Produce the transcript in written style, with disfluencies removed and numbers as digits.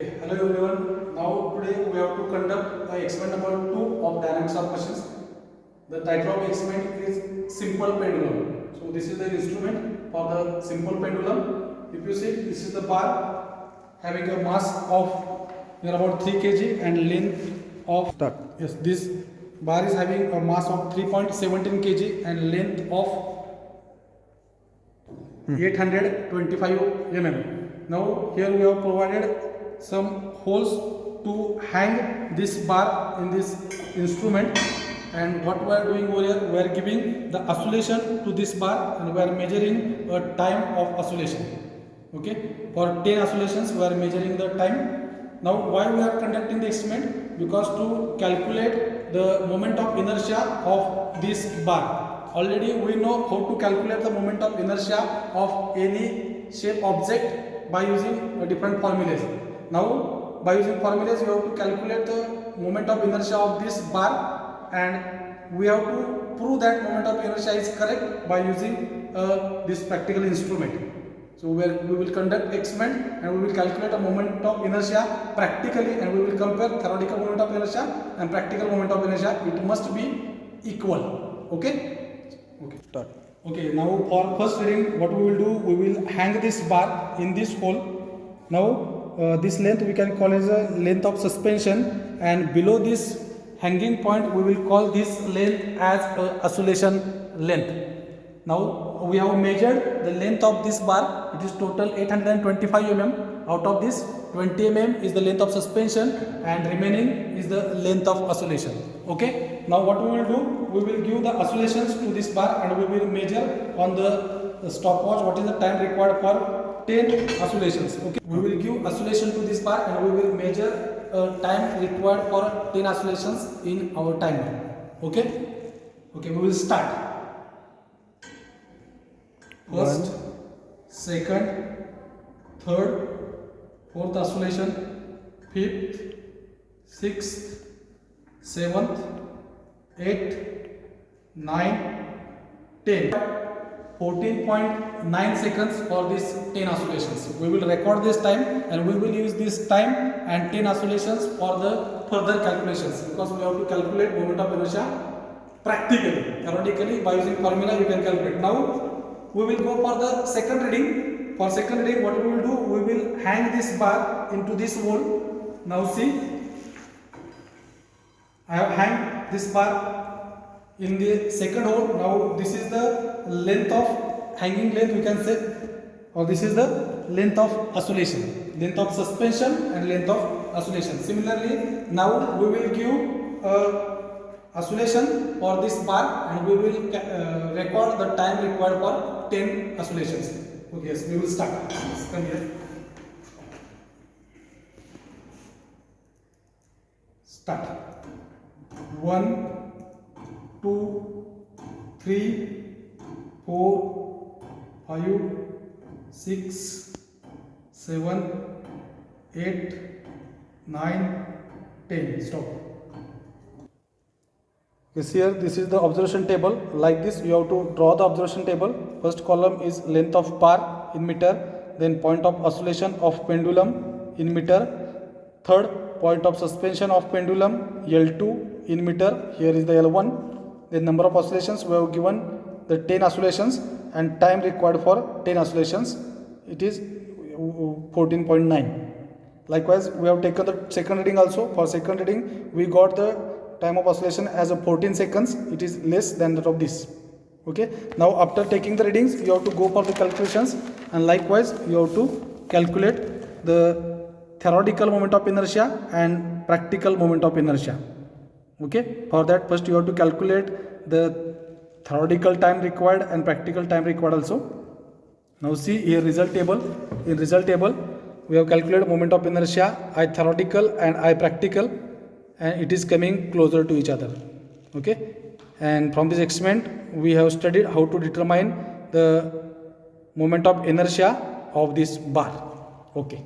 Hello everyone. Now today we have to conduct the experiment number 2 of dynamics of machines. The title of the experiment is simple pendulum. So this is the instrument for the simple pendulum. If you see, this is the bar having a mass of near about 3 kg and length of yes, this bar is having a mass of 3.17 kg and length of 825 mm. Now here we have provided some holes to hang this bar in this instrument, and what we are doing over here, we are giving the oscillation to this bar and we are measuring a time of oscillation. Okay, for 10 oscillations we are measuring the time. Now why we are conducting the experiment? Because to calculate the moment of inertia of this bar. Already we know how to calculate the moment of inertia of any shape object by using different formulas. Now by using formulas you have to calculate the moment of inertia of this bar, and we have to prove that moment of inertia is correct by using this practical instrument. So we will conduct experiment and we will calculate a moment of inertia practically, and we will compare theoretical moment of inertia and practical moment of inertia. It must be equal. Okay, start. Okay, now for first reading, what we will do, we will hang this bar in this hole. Now this length we can call as a length of suspension, and below this hanging point we will call this length as a oscillation length. Now we have measured the length of this bar. It is total 825 mm. Out of this 20 mm is the length of suspension and remaining is the length of oscillation. Okay, now what we will do, we will give the oscillations to this bar and we will measure on the stopwatch what is the time required for 10 oscillations. Okay, we will give oscillation to this bar and we will measure time required for 10 oscillations in our timer. Okay, we will start. First, second, third, fourth oscillation, fifth, sixth, seventh, eighth, 9, 10. 14.9 seconds for these 10 oscillations. We will record this time and we will use this time and 10 oscillations for the further calculations, because we have to calculate moment of inertia practically. Theoretically, by using formula you can calculate. Now we will go for the second reading. For second reading, what we will do, we will hang this bar into this hole. Now see, I have hanged this bar in the second hole. Now this is the length of hanging length, we can say, or this is the length of oscillation, length of suspension and length of oscillation. Similarly, now we will give oscillation for this bar and we will record the time required for 10 oscillations. Okay, so we will start. Come here. Start. 1, 2, 3, 4, 5, 6, 7, 8, 9, 10. Stop. Here this is the observation table. Like this you have to draw the observation table. First column is length of bar in meter, then point of oscillation of pendulum in meter, third point of suspension of pendulum L2 in meter, here is the L1, then number of oscillations we have given the 10 oscillations and time required for 10 oscillations, it is 14.9. Likewise we have taken the second reading also. For second reading we got the time of oscillation as a 14 seconds. It is less than that of this. Okay, now after taking the readings you have to go for the calculations, and likewise you have to calculate the theoretical moment of inertia and practical moment of inertia. Okay, for that first you have to calculate the theoretical time required and practical time required also. Now see here result table. In result table we have calculated moment of inertia, I theoretical and I practical, and it is coming closer to each other. Okay, and from this experiment we have studied how to determine the moment of inertia of this bar. Okay.